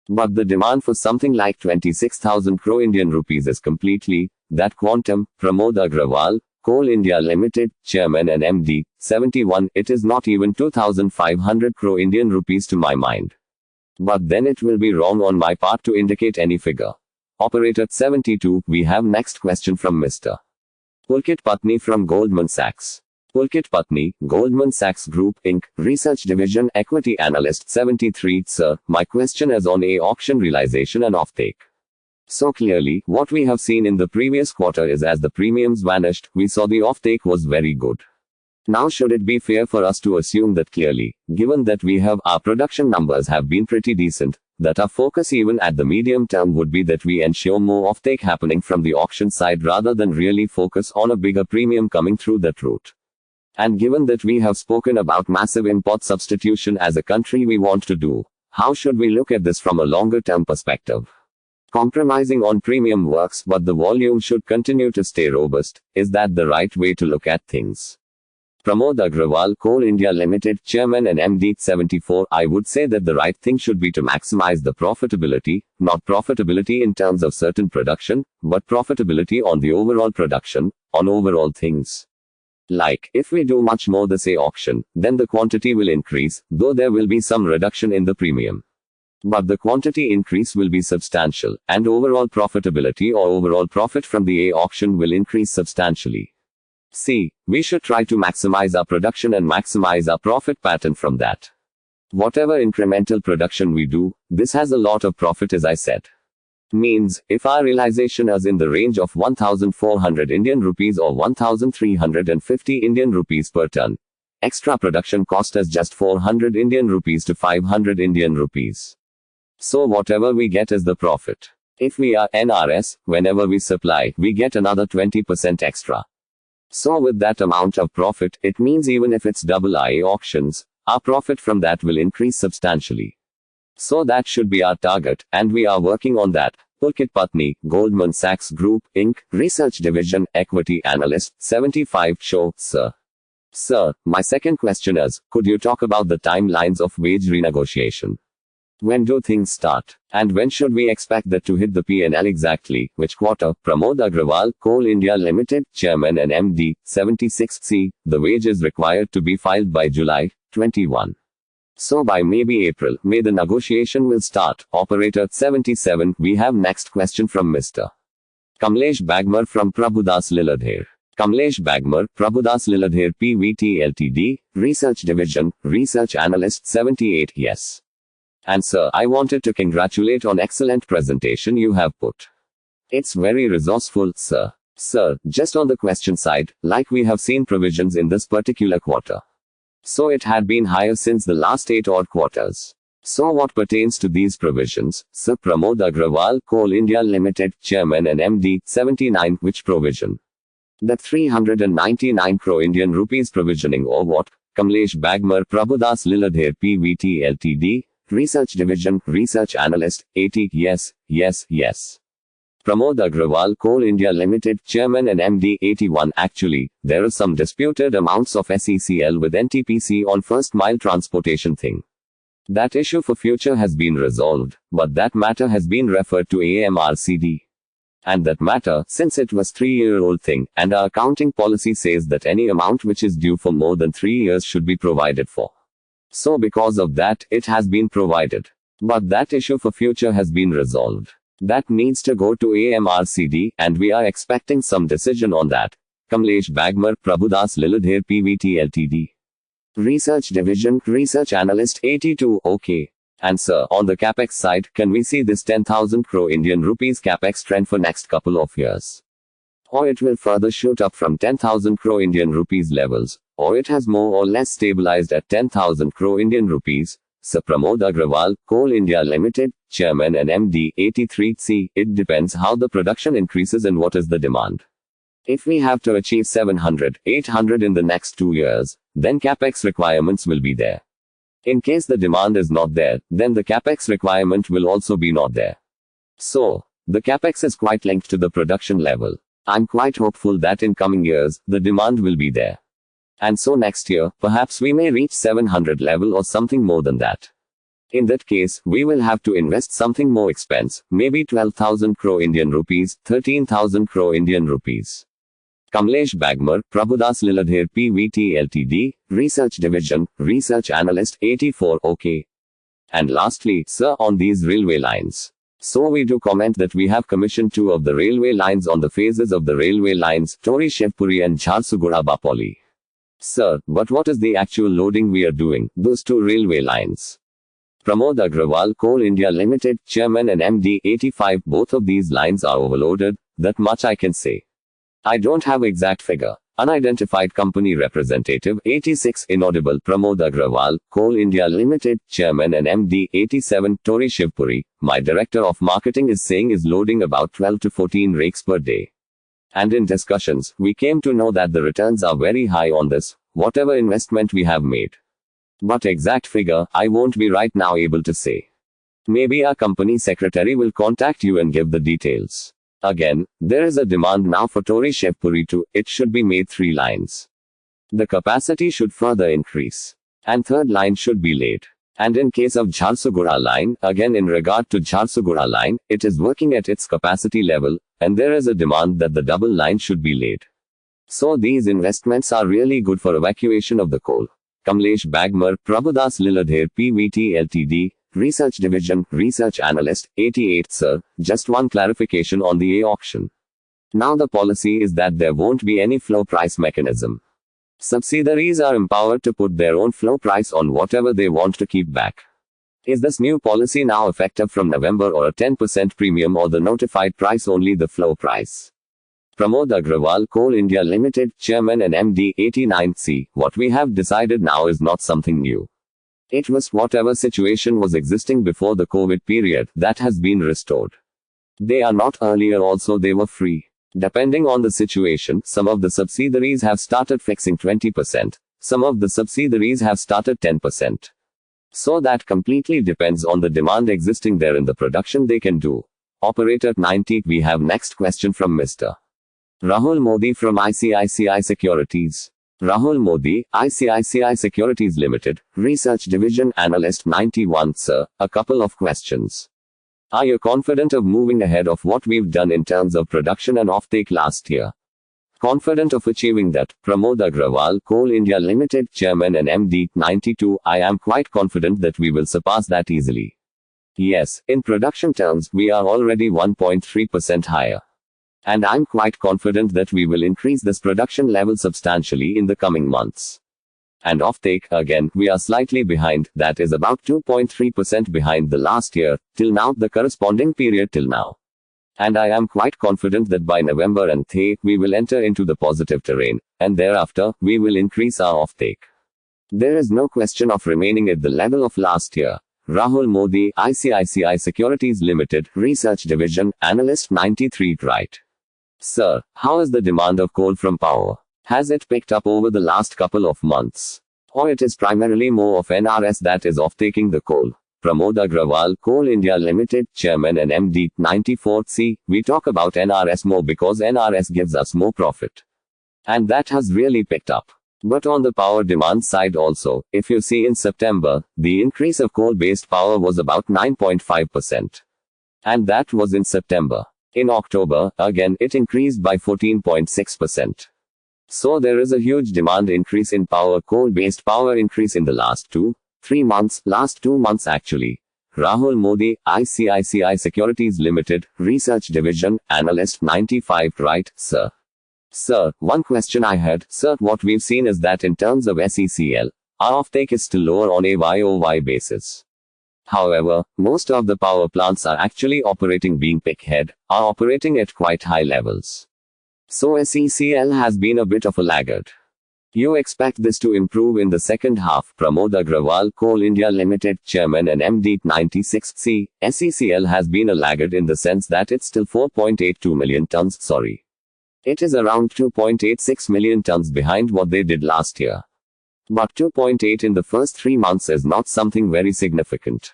But the demand for something like 26,000 crore Indian rupees is completely that quantum. Pramod Agrawal, Coal India Limited, Chairman and MD, 71. It is not even 2,500 crore Indian rupees to my mind. But then it will be wrong on my part to indicate any figure. Operator, 72. We have next question from Mr. Pulkit Patni from Goldman Sachs. Pulkit Patni, Goldman Sachs Group, Inc., Research Division, Equity Analyst, 73. Sir, my question is on auction realization and offtake. So clearly, what we have seen in the previous quarter is as the premiums vanished, we saw the offtake was very good. Now should it be fair for us to assume that clearly, given that our production numbers have been pretty decent, that our focus even at the medium term would be that we ensure more offtake happening from the auction side rather than really focus on a bigger premium coming through that route. And given that we have spoken about massive import substitution as a country we want to do, how should we look at this from a longer term perspective? Compromising on premium works, but the volume should continue to stay robust. Is that the right way to look at things? Pramod Agrawal, Coal India Limited, Chairman and MD, 74. I would say that the right thing should be to maximize the profitability, not profitability in terms of certain production, but profitability on the overall production, on overall things. Like, if we do much more this auction, then the quantity will increase, though there will be some reduction in the premium. But the quantity increase will be substantial, and overall profitability or overall profit from the auction will increase substantially. See, we should try to maximize our production and maximize our profit pattern from that. Whatever incremental production we do, this has a lot of profit, as I said. Means, if our realization is in the range of 1,400 Indian rupees or 1,350 Indian rupees per ton, extra production cost is just 400 Indian rupees to 500 Indian rupees. So whatever we get is the profit. If we are NRS, whenever we supply, we get another 20% extra. So with that amount of profit, it means even if it's double auctions, our profit from that will increase substantially. So that should be our target, and we are working on that. Pulkit Patni, Goldman Sachs Group, Inc., Research Division, Equity Analyst, 75. Sir. Sir, my second question is, could you talk about the timelines of wage renegotiation? When do things start? And when should we expect that to hit the P&L exactly? Which quarter? Pramod Agrawal, Coal India Limited, Chairman and MD, 76. C. The wage is required to be filed by July 21. So by maybe April, May the negotiation will start. Operator, 77. We have next question from Mr. Kamlesh Bagmar from Prabhudas Lilladher. Kamlesh Bagmar, Prabhudas Lilladher PVT Ltd, Research Division, Research Analyst, 78. Yes. And sir, I wanted to congratulate on excellent presentation you have put. It's very resourceful, sir. Sir, just on the question side, like we have seen provisions in this particular quarter. So it had been higher since the last 8 odd quarters. So what pertains to these provisions? Sir Pramod Agrawal, Coal India Limited, Chairman and MD, 79. Which provision? That 399 crore Indian rupees provisioning or what? Kamlesh Bagmar, Prabhudas Lilladher PVT Ltd, Research Division, Research Analyst, 80. Yes. Pramod Agrawal, Coal India Limited, Chairman and MD, 81. Actually, there are some disputed amounts of SECL with NTPC on first mile transportation thing. That issue for future has been resolved, but that matter has been referred to AMRCD. And that matter, since it was 3-year-old thing, and our accounting policy says that any amount which is due for more than 3 years should be provided for. So because of that, it has been provided. But that issue for future has been resolved. That needs to go to AMRCD, and we are expecting some decision on that. Kamlesh Bagmar, Prabhudas Lilladher PVT Ltd. Research Division, Research Analyst, 82. Okay. And sir, on the capex side, can we see this 10,000 crore Indian rupees capex trend for next couple of years? or it will further shoot up from 10,000 crore Indian rupees levels, or it has more or less stabilized at 10,000 crore Indian rupees. Sir Pramod Agrawal, Coal India Limited, Chairman and MD, 83C. It depends how the production increases and what is the demand. If we have to achieve 700, 800 in the next 2 years, then capex requirements will be there. In case the demand is not there, then the capex requirement will also be not there. So, the capex is quite linked to the production level. I'm quite hopeful that in coming years, the demand will be there. And so next year, perhaps we may reach 700 level or something more than that. In that case, we will have to invest something more expense, maybe 12,000 crore Indian rupees, 13,000 crore Indian rupees. Kamlesh Bagmar, Prabhudas Liladher PVT Ltd, Research Division, Research Analyst, 84 OK. And lastly, sir, on these railway lines. So we do comment that we have commissioned 2 of the railway lines on the phases of the railway lines, Tori Shivpuri and Jharsuguda Bapoli. Sir, but what is the actual loading we are doing, those 2 railway lines? Pramod Agrawal, Coal India Limited, Chairman and MD, 85. Both of these lines are overloaded, that much I can say. I don't have exact figure. Unidentified company representative, 86. Inaudible. Pramod Agrawal, Coal India Limited, Chairman and MD, 87. Tori Shivpuri, my Director of Marketing is saying is loading about 12 to 14 rakes per day. And in discussions, we came to know that the returns are very high on this, whatever investment we have made. But exact figure, I won't be right now able to say. Maybe our company secretary will contact you and give the details. Again, there is a demand now for Tori Shivpuri too. It should be made 3 lines. The capacity should further increase. And 3rd line should be laid. And in case of Jharsuguda line, again in regard to Jharsuguda line, it is working at its capacity level, and there is a demand that the double line should be laid. So these investments are really good for evacuation of the coal. Kamlesh Bagmar, Prabhudas Liladher PVT Ltd, Research Division, Research Analyst, 88. Sir, just one clarification on the A auction. Now the policy is that there won't be any floor price mechanism. Subsidiaries are empowered to put their own floor price on whatever they want to keep back. Is this new policy now effective from November, or a 10% premium, or the notified price only the floor price? Pramod Agrawal, Coal India Limited, Chairman and MD, 89C. What we have decided now is not something new. It was whatever situation was existing before the COVID period that has been restored. They are not earlier also they were free. Depending on the situation, some of the subsidiaries have started fixing 20%, some of the subsidiaries have started 10%. So that completely depends on the demand existing there in the production they can do. Operator 90. We have next question from Mr. Rahul Modi from ICICI Securities. Rahul Modi, ICICI Securities Limited, Research Division Analyst, 91. Sir, a couple of questions. Are you confident of moving ahead of what we've done in terms of production and offtake last year? Confident of achieving that. Pramod Agrawal, Coal India Limited, Chairman and MD, 92. I am quite confident that we will surpass that easily. Yes, in production terms, we are already 1.3% higher. And I'm quite confident that we will increase this production level substantially in the coming months. And offtake, again, we are slightly behind, that is about 2.3% behind the last year, till now, the corresponding period till now. And I am quite confident that by November and May, we will enter into the positive terrain, and thereafter, we will increase our offtake. There is no question of remaining at the level of last year. Rahul Modi, ICICI Securities Limited, Research Division, Analyst, 93. Right. Sir, how is the demand of coal from power? Has it picked up over the last couple of months? Or it is primarily more of NRS that is off-taking the coal? Pramod Agrawal, Coal India Limited, Chairman and MD, 94. See, we talk about NRS more because NRS gives us more profit. And that has really picked up. But on the power demand side also, if you see in September, the increase of coal-based power was about 9.5%. And that was in September. In October, again, it increased by 14.6%. So there is a huge demand increase in power, coal-based power increase in the last 2-3 months, last 2 months actually. Rahul Modi, ICICI Securities Limited, Research Division, Analyst, 95. Right, sir. Sir, one question I had, sir, what we've seen is that in terms of SECL, our offtake is still lower on a YOY basis. However, most of the power plants are actually operating being pickhead, are operating at quite high levels. So SECL has been a bit of a laggard. You expect this to improve in the second half. Pramod Agrawal, Coal India Limited, Chairman and MD, 96C. SECL has been a laggard in the sense that it's still 4.82 million tons, It is around 2.86 million tons behind what they did last year. But 2.8 in the first 3 months is not something very significant.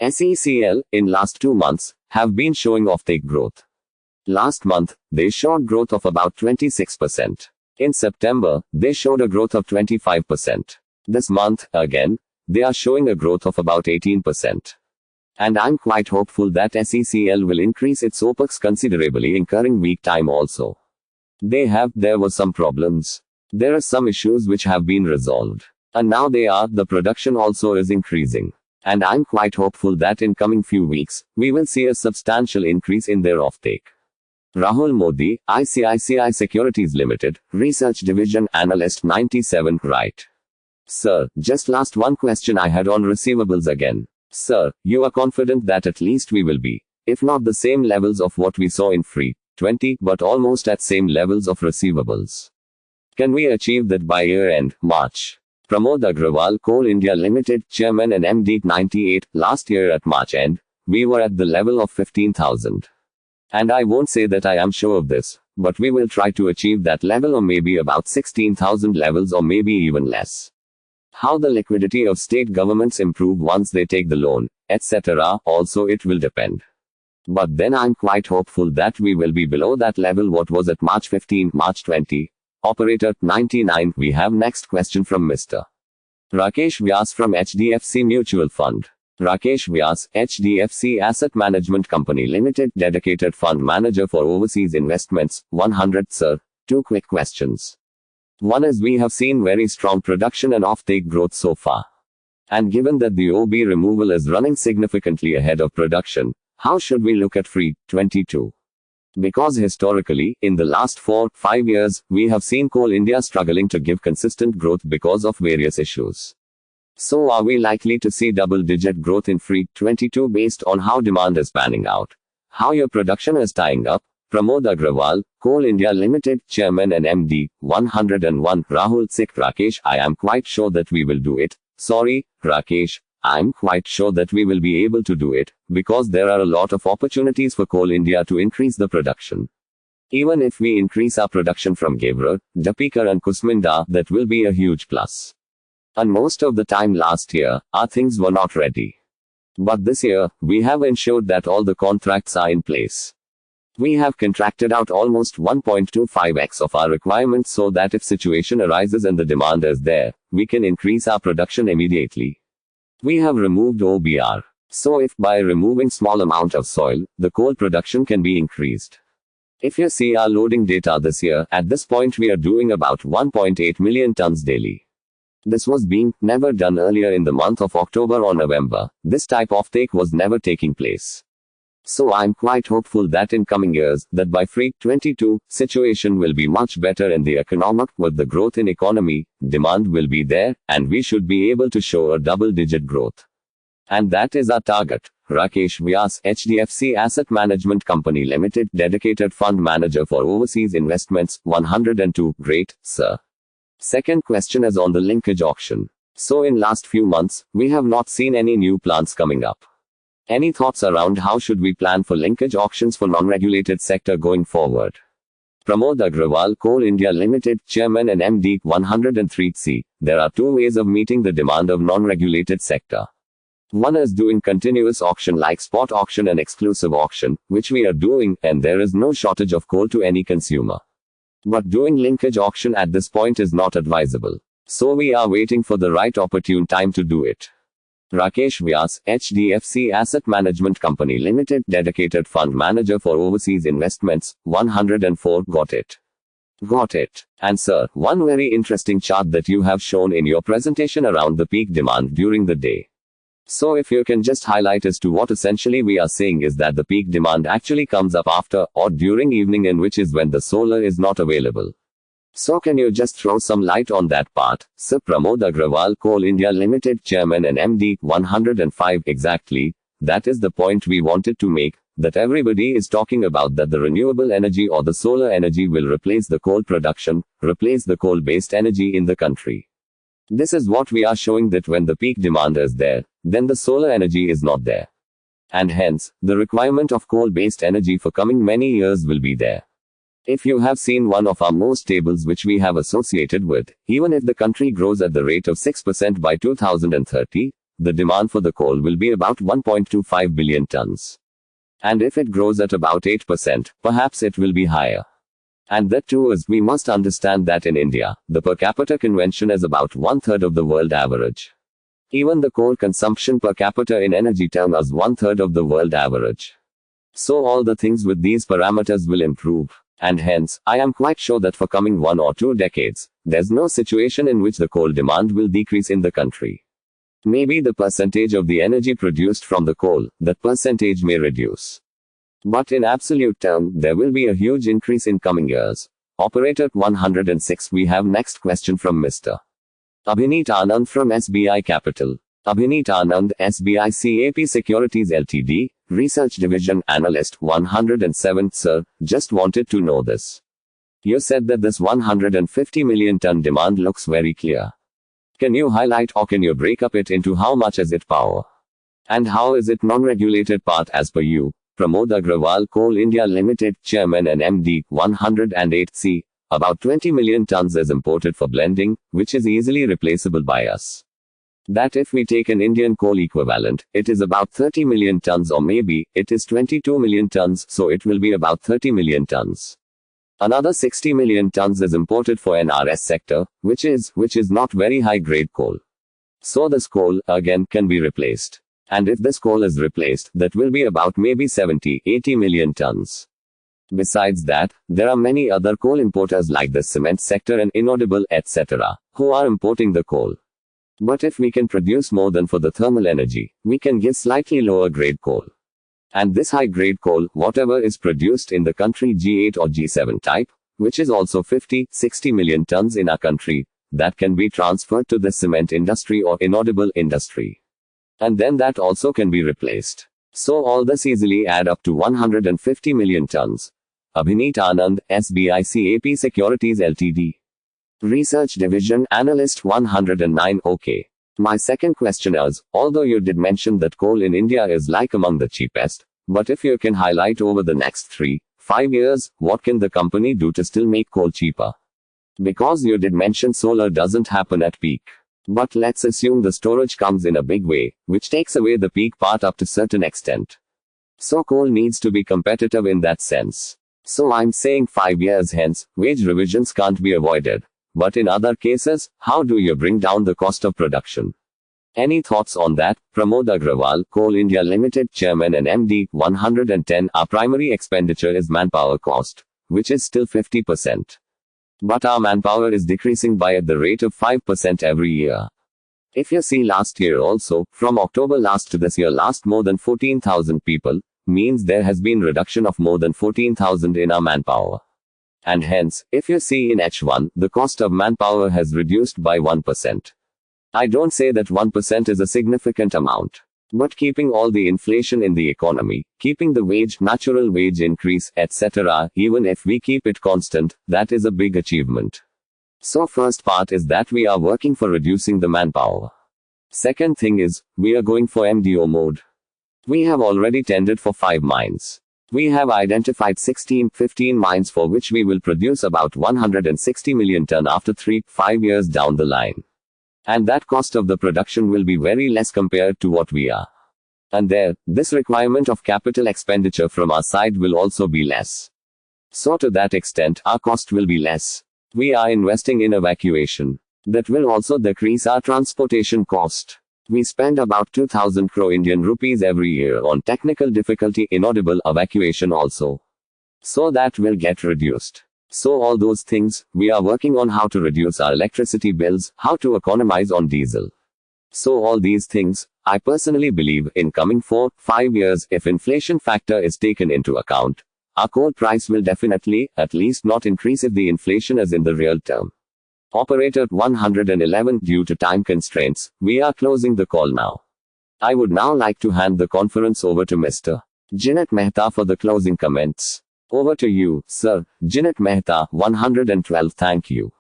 SECL, in last 2 months, have been showing offtake growth. Last month, they showed growth of about 26%. In September, they showed a growth of 25%. This month, again, they are showing a growth of about 18%. And I'm quite hopeful that SECL will increase its OPEX considerably, incurring weak time also. There were some problems. There are some issues which have been resolved. And now the production also is increasing. And I'm quite hopeful that in coming few weeks, we will see a substantial increase in their offtake. Rahul Modi, ICICI Securities Limited, Research Division Analyst 97, right. Sir, just last one question I had on receivables again. Sir, you are confident that at least we will be, if not the same levels of what we saw in FY 20, but almost at same levels of receivables. Can we achieve that by year end, March? Pramod Agrawal, Coal India Limited, Chairman and MD, 98, last year at March end, we were at the level of 15,000. And I won't say that I am sure of this, but we will try to achieve that level or maybe about 16,000 levels or maybe even less. How the liquidity of state governments improve once they take the loan, etc., also it will depend. But then I'm quite hopeful that we will be below that level what was at March 15, March 20. Operator 99. We have next question from Mr. Rakesh Vyas from HDFC Mutual Fund. Rakesh Vyas, HDFC Asset Management Company Limited, Dedicated Fund Manager for Overseas Investments, 100. Sir, 2 quick questions. One is we have seen very strong production and offtake growth so far. And given that the OB removal is running significantly ahead of production, how should we look at FY 22? Because historically, in the last 4-5 years, we have seen Coal India struggling to give consistent growth because of various issues. So are we likely to see double-digit growth in FY 22 based on how demand is panning out? How your production is tying up? Pramod Agrawal, Coal India Limited, Chairman and MD, 101. Rahul Sikh, Rakesh, I am quite sure that we will do it. Sorry, Rakesh, I'm quite sure that we will be able to do it, because there are a lot of opportunities for Coal India to increase the production. Even if we increase our production from Gabriel, Dapikar and Kusminda, that will be a huge plus. And most of the time last year, our things were not ready. But this year, we have ensured that all the contracts are in place. We have contracted out almost 1.25x of our requirements so that if situation arises and the demand is there, we can increase our production immediately. We have removed OBR. So if by removing small amount of soil, the coal production can be increased. If you see our loading data this year, at this point we are doing about 1.8 million tons daily. This was being never done earlier in the month of October or November. This type of take was never taking place. So I'm quite hopeful that in coming years, that by FY 22, situation will be much better in the economic, with the growth in economy, demand will be there, and we should be able to show a double-digit growth. And that is our target. Rakesh Vyas, HDFC Asset Management Company Limited, Dedicated Fund Manager for Overseas Investments, 102. Great, sir. Second question is on the linkage auction. So in last few months, we have not seen any new plants coming up. Any thoughts around how should we plan for linkage auctions for non-regulated sector going forward? Pramod Agrawal, Coal India Limited, Chairman and MD, 103C. There are 2 ways of meeting the demand of non-regulated sector. One is doing continuous auction like spot auction and exclusive auction, which we are doing, and there is no shortage of coal to any consumer. But doing linkage auction at this point is not advisable. So we are waiting for the right opportune time to do it. Rakesh Vyas, HDFC Asset Management Company Limited, Dedicated Fund Manager for Overseas Investments, 104. Got it. Got it. And sir, one very interesting chart that you have shown in your presentation around the peak demand during the day. So if you can just highlight as to what essentially we are saying is that the peak demand actually comes up after or during evening, in which is when the solar is not available. So can you just throw some light on that part? Sir Pramod Agrawal, Coal India Limited, Chairman and MD, 105. Exactly. That is the point we wanted to make, that everybody is talking about, that the renewable energy or the solar energy will replace the coal production, replace the coal-based energy in the country. This is what we are showing, that when the peak demand is there, then the solar energy is not there. And hence, the requirement of coal-based energy for coming many years will be there. If you have seen one of our most tables which we have associated with, even if the country grows at the rate of 6% by 2030, the demand for the coal will be about 1.25 billion tons. And if it grows at about 8%, perhaps it will be higher. And that too is, we must understand that in India, the per capita consumption is about 1/3 of the world average. Even the coal consumption per capita in energy terms is 1/3 of the world average. So all the things with these parameters will improve. And hence, I am quite sure that for coming 1 or 2 decades, there's no situation in which the coal demand will decrease in the country. Maybe the percentage of the energy produced from the coal, that percentage may reduce. But in absolute term, there will be a huge increase in coming years. Operator 106. We have next question from Mr. Abhineet Anand from SBI Capital. Abhineet Anand, SBI CAP Securities Ltd, Research Division Analyst 107. Sir, just wanted to know this. You said that this 150 million ton demand looks very clear. Can you highlight, or can you break up it into how much is it power? And how is it non-regulated part as per you? Pramod Agrawal, Coal India Limited, Chairman and MD, 108. C. About 20 million tons is imported for blending, which is easily replaceable by us. That if we take an Indian coal equivalent, it is about 30 million tons, or maybe it is 22 million tons, so it will be about 30 million tons. Another 60 million tons is imported for NRS sector, which is not very high grade coal. So this coal, again, can be replaced. And if this coal is replaced, that will be about maybe 70-80 million tons. Besides that, there are many other coal importers like the cement sector and Inaudible, etc., who are importing the coal. But if we can produce more than for the thermal energy, we can give slightly lower grade coal. And this high grade coal, whatever is produced in the country G8 or G7 type, which is also 50-60 million tons in our country, that can be transferred to the cement industry or Inaudible industry. And then that also can be replaced. So all this easily add up to 150 million tons. Abhineet Anand, SBI CAP Securities Ltd. Research Division Analyst 109. Okay. My second question is, although you did mention that coal in India is like among the cheapest, but if you can highlight over the next 3-5 years, what can the company do to still make coal cheaper? Because you did mention solar doesn't happen at peak. But let's assume the storage comes in a big way, which takes away the peak part up to certain extent. So coal needs to be competitive in that sense. So I'm saying 5 years hence, wage revisions can't be avoided. But in other cases, how do you bring down the cost of production? Any thoughts on that? Pramod Agrawal, Coal India Limited, Chairman and MD, 110. Our primary expenditure is manpower cost, which is still 50%. But our manpower is decreasing by at the rate of 5% every year. If you see last year also, from October last to this year last, more than 14,000 people, means there has been reduction of more than 14,000 in our manpower. And hence, if you see in H1, the cost of manpower has reduced by 1%. I don't say that 1% is a significant amount. But keeping all the inflation in the economy, keeping the natural wage increase, etc., even if we keep it constant, that is a big achievement. So first part is that we are working for reducing the manpower. Second thing is, we are going for MDO mode. We have already tendered for 5 mines. We have identified 16-15 mines for which we will produce about 160 million ton after 3-5 years down the line. And that cost of the production will be very less compared to what we are. And there, this requirement of capital expenditure from our side will also be less. So to that extent, our cost will be less. We are investing in evacuation. That will also decrease our transportation cost. We spend about 2,000 crore Indian rupees every year on technical difficulty Inaudible evacuation also. So that will get reduced. So all those things, we are working on how to reduce our electricity bills, how to economize on diesel. So all these things, I personally believe, in coming 4-5 years, if inflation factor is taken into account, our coal price will definitely, at least not increase if the inflation is in the real term. Operator 111. Due to time constraints, we are closing the call now. I would now like to hand the conference over to Mr. Jinnat Mehta for the closing comments. Over to you, sir. Jinnat Mehta, 112. Thank you.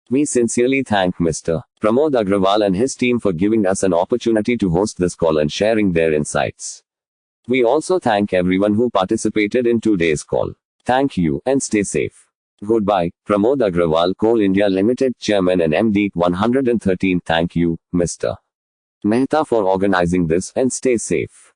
We sincerely thank Mr. Pramod Agrawal and his team for giving us an opportunity to host this call and sharing their insights. We also thank everyone who participated in today's call. Thank you, and stay safe. Goodbye. Pramod Agrawal, Coal India Limited, Chairman and MD, 113. Thank you, Mr. Mehta, for organizing this, and stay safe.